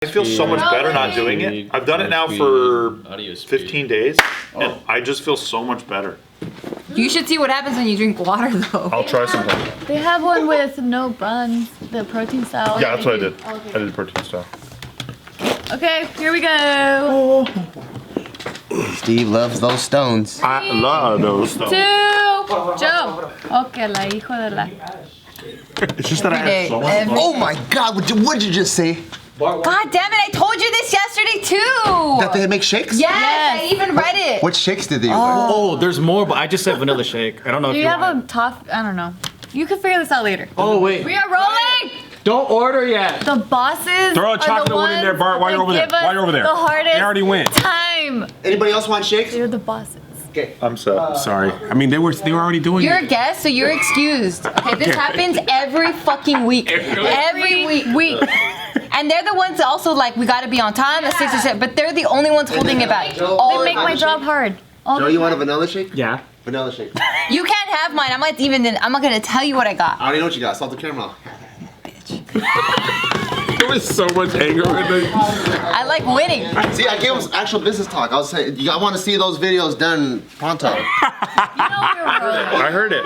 I feel so much better not doing it. I've done it now for 15 days, and I just feel so much better. You should see what happens when you drink water, though. I'll try sometime. They have one with no buns, the protein style. Yeah, that's what I did. Oh, okay. I did protein style. Okay, here we go. Steve loves those stones. I love those stones. 2, Joe. Okay, la hijo de la. It's just that I had so much fun. Oh my God! What'd you just say? God damn it! I told you this yesterday too. That they make shakes? Yes, I even read it. What shakes did they use? Oh, there's more, but I just said vanilla shake. I don't know if Do you you have want a top? I don't know. You can figure this out later. Oh, wait. We are rolling. Don't order yet. The bosses. Throw a are the chocolate one in there, ones Bart, while you're that over there. give us While you're over there. The hardest. They already went. Time. Anybody else want shakes? They're the bosses. Okay. I'm set. Sorry. I mean, they were already doing You're it. a guest, so you're excused. Okay, this happens every fucking week. Every week. And they're the ones also like, we gotta be on time at 6 or 7, but they're the only ones holding it back. They make my job hard. Joe, you want a vanilla shake? Yeah. Vanilla shake. You can't have mine. I'm not gonna tell you what I got. I already know what you got. Salt the caramel. There was so much anger in it. I like winning. See, I gave him actual business talk. I was saying, I want to see those videos done pronto. I heard it.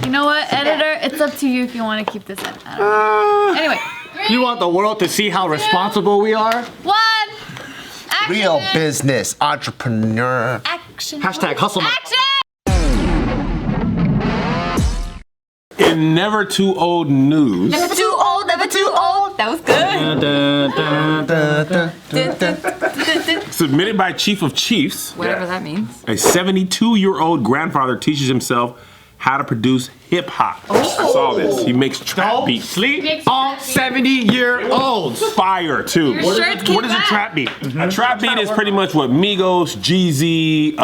You know what, editor? It's up to you if you want to keep this in. Anyway. You want the world to see how responsible we are? 1. Action. Real business entrepreneur. Action. Hashtag hustle. Action. In Never Too Old News, Never too old, never too old. That was good. submitted by Chief of Chiefs, Whatever that means. a 72-year-old grandfather teaches himself how to produce hip hop. I saw this. He makes trap beats. Sleep on 70-year-olds. Fire too. Your shirts came What is a back. trap beat? A trap beat is pretty much what Migos, Jeezy,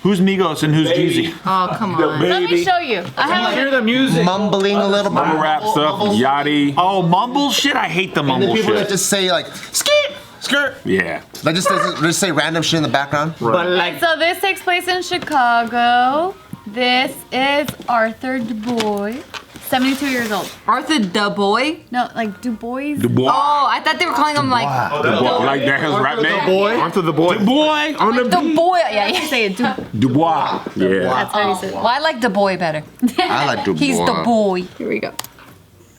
who's Migos and who's Jeezy? Oh, come on. Let me show you. I have Hear the music. Mumbling a little bit. Mumble rap stuff, Yachty. Oh, mumble shit? I hate the And mumble the people that shit. just say like, skirt, skirt. Yeah. Like just say random shit in the background. But like, So this takes place in Chicago. This is Arthur Du Bois, 72 years old. Arthur Du Bois? No, like Du Bois. The boy. Oh, I thought they were calling him like The boy. Like that his rap name? boy. Arthur the boy. The boy on the the beat. boy. Yeah, you Say it, Du. Dubois. Yeah. That's how you say it. Well, I like the boy better. I like Du Bois. He's the boy. Here we go.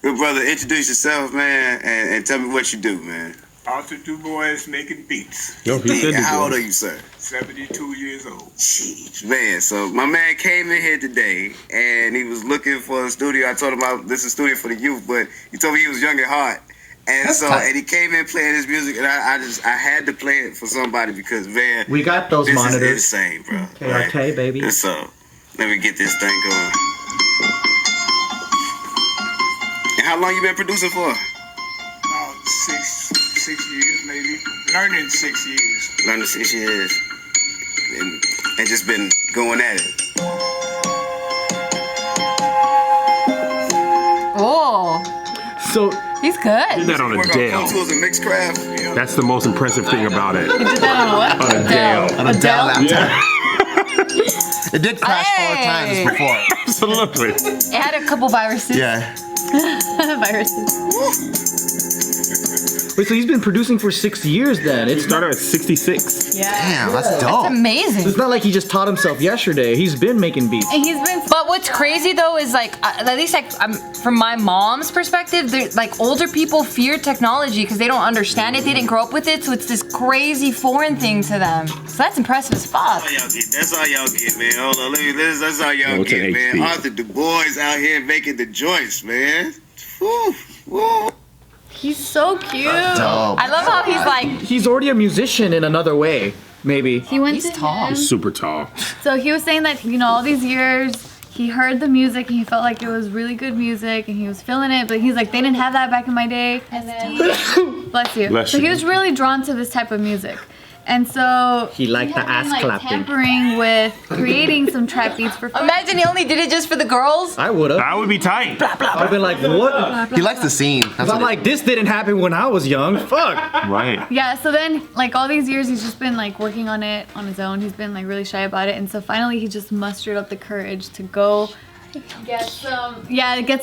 Good brother, introduce yourself, man, and tell me what you do, man. Arthur Du Bois making beats. Yo, he said How old Du are you, sir? 72 years old. Jeez, man. So my man came in here today, and he was looking for a studio. I told him this is a studio for the youth, but he told me he was young at heart. And That's so, tight. and he came in playing his music, and I had to play it for somebody because, man, we got those this monitors. is insane, bro. Okay, baby. And so, let me get this thing going. And how long you been producing for? About six years, maybe. Learning 6 years. Learning 6 years. And just been going at it. Oh, So he's good. Did that on a Work on Dell. Pro Tools and Mixcraft. That's the most impressive thing about it. You did that on what? On a Dell. On a Dell laptop. Yeah. It did crash 4 times before. Absolutely. It had a couple viruses. Yeah. Viruses. wait, so he's been producing for 6 years then. It started at 66. Yeah. Damn, that's dope. Amazing. It's not like he just taught himself yesterday. He's been making beats. And he's been. But what's crazy though is like, at least like from my mom's perspective, like older people fear technology because they don't understand it. They didn't grow up with it, so it's this crazy foreign thing to them. So that's impressive as fuck. That's all y'all get, man. Hold on, that's all y'all What's an get, man. HP? Arthur Du Bois out here making the joints, man. Woo, woo. He's so cute. Dope. I love how he's like, He's already a musician in another way, maybe. He went He's to tall. him. Super tall. So he was saying that, you know, all these years he heard the music and he felt like it was really good music and he was feeling it, but he's like, they didn't have that back in my day. And then, bless you. Bless So you. he was really drawn to this type of music. And so He liked the had ass been, like, clapping. tampering with creating some trap beats for fun. imagine he only did it just for the girls. I would have. That would be tight. I've been like, what? He likes the scene. That's I'm what like, this didn't happen when I was young. Fuck. Right. Yeah, so then like all these years he's just been like working on it on his own. He's been like really shy about it, and so finally he just mustered up the courage to go get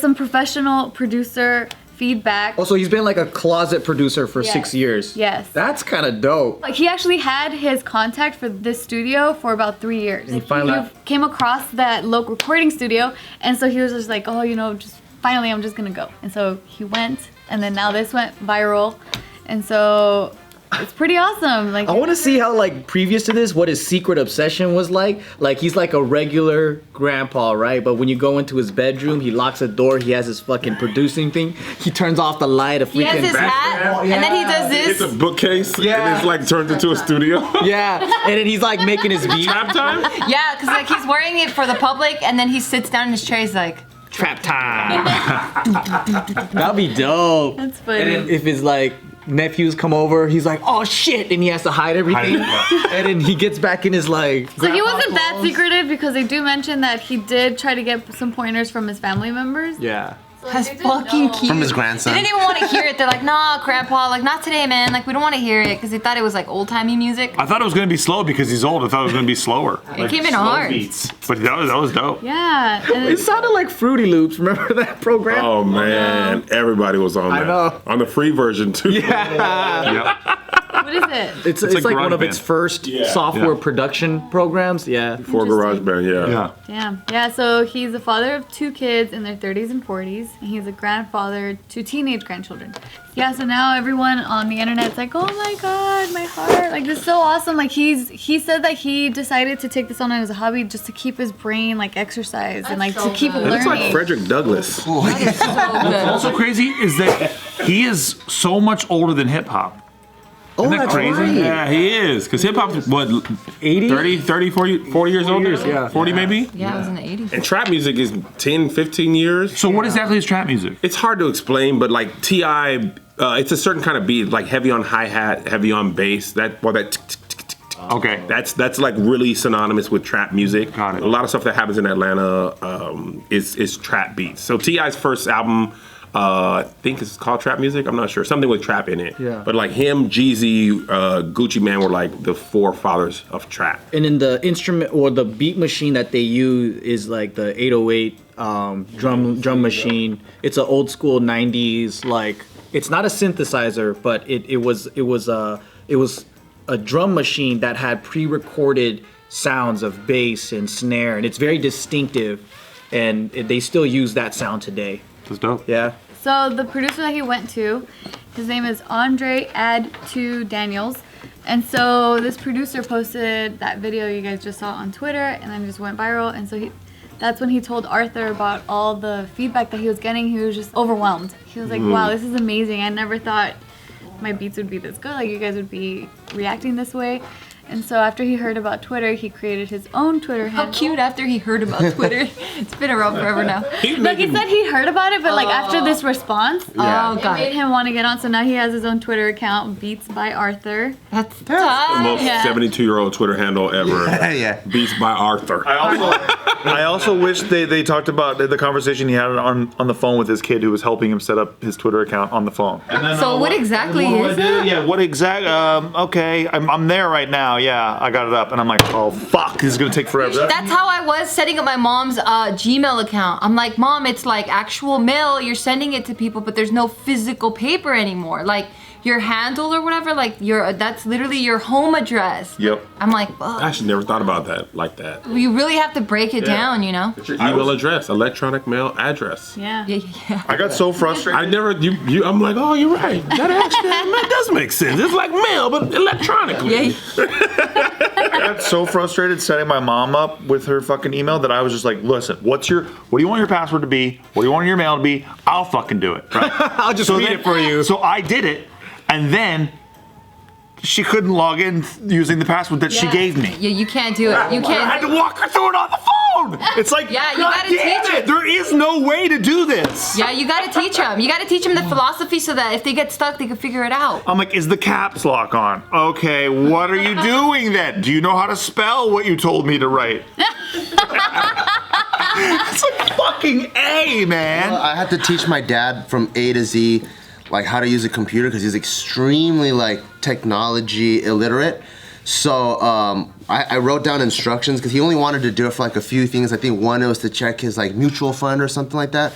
some professional producer feedback. Also, he's been like a closet producer for Yes. 6 years. Yes. That's kind of dope. Like he actually had his contact for this studio for about 3 years. And he finally- came across that local recording studio, and so he was just like, oh, you know, just finally I'm just gonna go. And so he went, and then now this went viral, and so it's pretty awesome. Like I want to see how, like, previous to this, what his secret obsession was like. Like, he's like a regular grandpa, right? But when you go into his bedroom, he locks a door. He has his fucking producing thing. He turns off the light. A freaking He has his hat, and then he does It's this. a bookcase, Yeah. and it's like turned into a studio. Yeah, and then he's like making his beat. Trap time? Yeah, because like he's wearing it for the public, and then he sits down in his chair. He's like, Trap time. That'd be dope. That's funny. And then if his like nephews come over, he's like, oh shit, and he has to hide everything. And then he gets back in his like. So he wasn't that secretive because they do mention that he did try to get some pointers from his family members. Yeah. that's fucking cute. From his grandson. They didn't even want to hear it. They're like, nah, grandpa, like not today, man. Like we don't want to hear it because they thought it was like old timey music. I thought it was gonna be slow because he's old. I thought it was gonna be slower. It came in hard. But that was dope. Yeah. And It sounded like Fruity Loops. Remember that program? Oh man, everybody was on that. I know. On the free version too. Yeah. what is it? It's like like one of GarageBand. its first software Yeah. production programs. Yeah. For GarageBand, yeah. Yeah. Damn. Yeah, so he's the father of 2 kids in their 30s and 40s, and he's a grandfather to teenage grandchildren. Yeah, so now everyone on the internet's like, oh my god, my heart. Like, this is so awesome. Like, he said that he decided to take this on as a hobby just to keep his brain, like, exercised and, like, so to keep good. learning. It's like Frederick Douglass. What's also crazy is that he is so much older than hip hop. Oh, Isn't that that's crazy? right. Yeah, he is. Because hip hop's what, 80? 30, 40 years older? years, yeah. 40 maybe? Yeah, it was in the 80s. And trap music is 10, 15 years. So what exactly is trap music? It's hard to explain, but like T.I., it's a certain kind of beat, like heavy on hi-hat, heavy on bass. That tick, tick, tick, tick, tick. Okay. That's like really synonymous with trap music. Got it. A lot of stuff that happens in Atlanta is trap beats. So T.I.'s first album, I think it's called Trap Music. I'm not sure. Something with trap in it. Yeah. But like him, Jeezy, Gucci Mane were like the forefathers of trap. And then the instrument or the beat machine that they use is like the 808 drum machine. It's an old school 90s, like, it's not a synthesizer, but it was a drum machine that had pre-recorded sounds of bass and snare, and it's very distinctive, and they still use that sound today. That's dope. Yeah. So the producer that he went to, his name is Andre Add2 Daniels. And so this producer posted that video you guys just saw on Twitter, and then it just went viral. And so that's when he told Arthur about all the feedback that he was getting. He was just overwhelmed. He was like, wow, this is amazing. I never thought my beats would be this good. Like, you guys would be reacting this way. And so after he heard about Twitter, he created his own Twitter handle. How cute after he heard about Twitter. It's been around forever now. Like, he said he heard about it, but like after this response, Oh, it got made it. him want to get on. So now he has his own Twitter account, Beats by Arthur. That's The tough. most Yeah. 72-year-old Twitter handle ever. Yeah. Beats by Arthur. I also wish they talked about the conversation he had on the phone with his kid who was helping him set up his Twitter account on the phone. And then, So what exactly is that? Yeah, what exact? Okay, I'm there right now. Yeah, I got it up, and I'm like, oh fuck, this is gonna take forever. That's how I was setting up my mom's Gmail account. I'm like, Mom, it's like actual mail. You're sending it to people, but there's no physical paper anymore. Like your handle or whatever, like that's literally your home address. Yep. I'm like, I fuck. actually never thought about that like that. You really have to break it down, you know? Your email address, electronic mail address. Yeah. Yeah. I got so frustrated. I never, I'm like, oh, you're right. That actually that does make sense. It's like mail, but electronically. Yeah. I got so frustrated setting my mom up with her fucking email that I was just like, listen, what do you want your password to be? What do you want your mail to be? I'll fucking do it. Right? I'll just read it for you. So I did it, and then she couldn't log in using the password that she gave me. Yeah, you can't do it. You I had can't. to walk her through it on the phone. It's like, Yeah, you God gotta damn teach it. There is no way to do this. Yeah, you gotta teach them. You gotta teach them the philosophy so that if they get stuck, they can figure it out. I'm like, is the caps lock on? Okay, what are you doing then? Do you know how to spell what you told me to write? It's like fucking A, man. I had to teach my dad from A to Z, like how to use a computer because he's extremely like technology illiterate. So I wrote down instructions because he only wanted to do it for like a few things. I think one, it was to check his like mutual fund or something like that.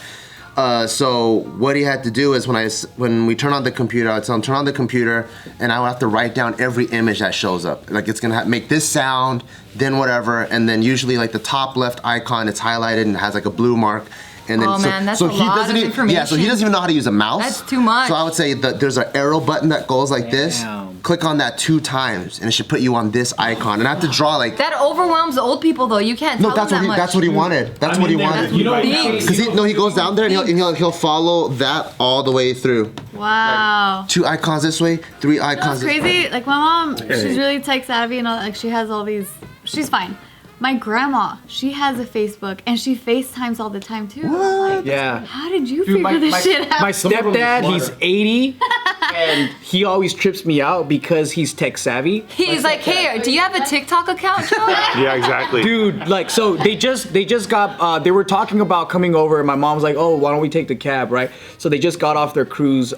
So what he had to do is when we turn on the computer, I'd tell him turn on the computer, and I would have to write down every image that shows up. Like it's gonna make this sound, then whatever, and then usually like the top left icon, it's highlighted and has like a blue mark. And then, man, that's a lot of information. Yeah, so he doesn't even know how to use a mouse. That's too much. So I would say that there's an arrow button that goes like this. Click on that 2 times, and it should put you on this icon. And I have to draw like. That overwhelms the old people though. You can't tell them that much. That's what he wanted. That's what he wanted. Because he goes down there and he'll follow that all the way through. Wow. 2 icons this way, 3 icons. That's crazy. Like my mom, she's really tech savvy and all. Like she has all these. She's fine. My grandma, she has a Facebook and she FaceTimes all the time too. Like, Yeah. how did you figure this shit out? My stepdad, he's 80, and he always trips me out because he's tech savvy. He's like, hey, do you have a TikTok account, Joe? Yeah, exactly. Dude, like, so they just got, they were talking about coming over, and my mom was like, oh, why don't we take the cab, right? So they just got off their cruise,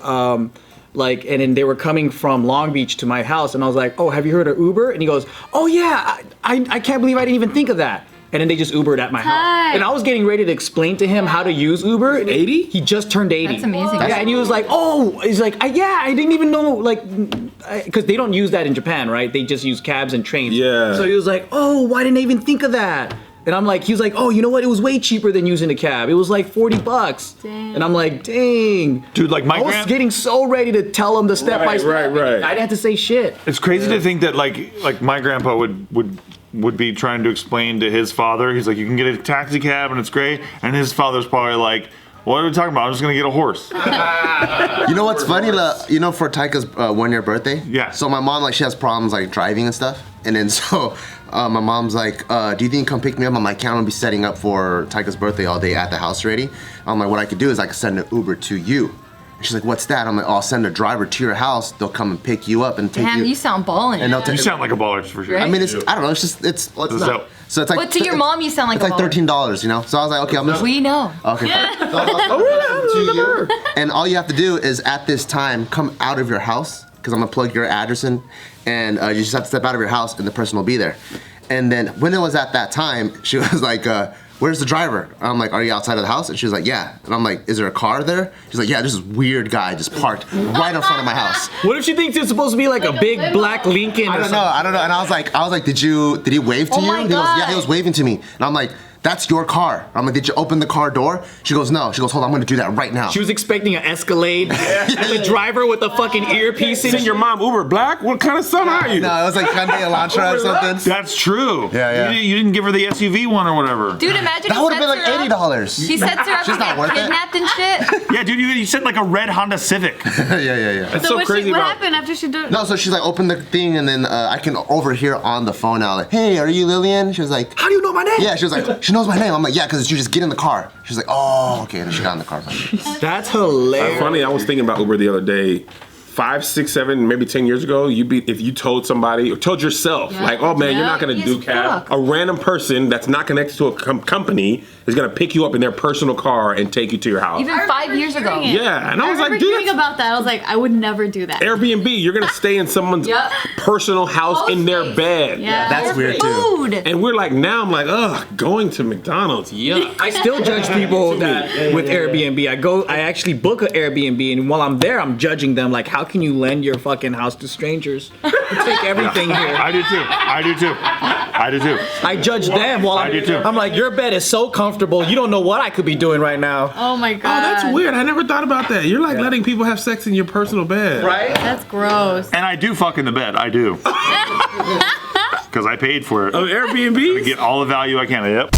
like, and then they were coming from Long Beach to my house, and I was like, oh, have you heard of Uber? And he goes, oh yeah, I can't believe I didn't even think of that. And then they just Ubered at my house. And I was getting ready to explain to him how to use Uber. 80? He just turned 80. That's amazing. Yeah, and he was like, oh, he's like, yeah, I didn't even know, like, because they don't use that in Japan, right? They just use cabs and trains. Yeah. So he was like, oh, why didn't I even think of that? And I'm like, he was like, oh, you know what? It was way cheaper than using a cab. It was like $40. Dang. And I'm like, dang. Dude, like I was getting so ready to tell him the step by step. Right. I didn't have to say shit. It's crazy to think that like my grandpa would be trying to explain to his father. He's like, you can get a taxi cab and it's great. And his father's probably like, what are we talking about? I'm just gonna get a horse. You know what's funny? You know, for Taika's 1-year birthday. Yeah. So my mom, like, she has problems like driving and stuff, and then so my mom's like, do you think you can come pick me up? I'm like, I'm gonna be setting up for Taika's birthday all day at the house already. I'm like, what I could do is I could send an Uber to you. And she's like, what's that? I'm like, I'll send a driver to your house. They'll come and pick you up and take Damn, you. you sound ballin'. And they'll You sound like a baller for sure. Right? I mean, I don't know. It's just it's What's not. up? So it's like. But to your mom, you sound like It's a like baller. $13, you know. So I was like, okay, I'm gonna. We know. Okay. Fine. And all you have to do is at this time come out of your house, because I'm gonna plug your address in, and you just have to step out of your house and the person will be there. And then when it was at that time, she was like, where's the driver? I'm like, are you outside of the house? And she was like, yeah. And I'm like, is there a car there? She's like, yeah, there's this weird guy just parked right in front of my house. What if she thinks it's supposed to be like a big black Lincoln? I don't know. And I was like, did he wave to you? my He goes, God. yeah, he was waving to me. And I'm like, that's your car. I'm like, did you open the car door? She goes, no. She goes, hold on, I'm gonna do that right now. She was expecting an Escalade, and the driver with a fucking earpiece in. Send your mom Uber Black? What kind of son are you? No, it was like Hyundai Elantra or something. That's true. Yeah. You didn't give her the SUV one or whatever. Dude, imagine That he would have been sets like her up. $80. He sets her up She's to not get worth it. kidnapped and shit. Yeah, dude, you said like a red Honda Civic. yeah. That's So so crazy what about. happened after she did? No, so she's like, open the thing, and then I can overhear on the phone now, like, hey, are you Lillian? She was like, How do you know my name? yeah, she was like, she knows my name. I'm like, yeah, because you just get in the car. She's like, oh, okay, and then she got in the car. That's hilarious. Funny, I was thinking about Uber the other day. 5, 6, 7, maybe 10 years ago, if you told somebody or told yourself, like, oh man, you're not gonna do cab. A random person that's not connected to a company is gonna pick you up in their personal car and take you to your house. Even 5 years ago. Yeah, and I was remember like, dude, hearing about that. I was like, I would never do that. Airbnb, you're gonna stay in someone's personal house in their bed. Yeah. That's weird too. Food. And we're like, now I'm like, ugh, going to McDonald's, yuck. I still judge people that with Airbnb. I actually book an Airbnb, and while I'm there, I'm judging them. Like, how can you lend your fucking house to strangers? You take everything here. I do too. I judge them while I do too. I'm like, your bed is so comfortable. You don't know what I could be doing right now. Oh my god. Oh, that's weird. I never thought about that. You're like letting people have sex in your personal bed. Right? That's gross. And I do fuck in the bed. I do. Because I paid for it. Oh, Airbnb? Get all the value I can. Yep.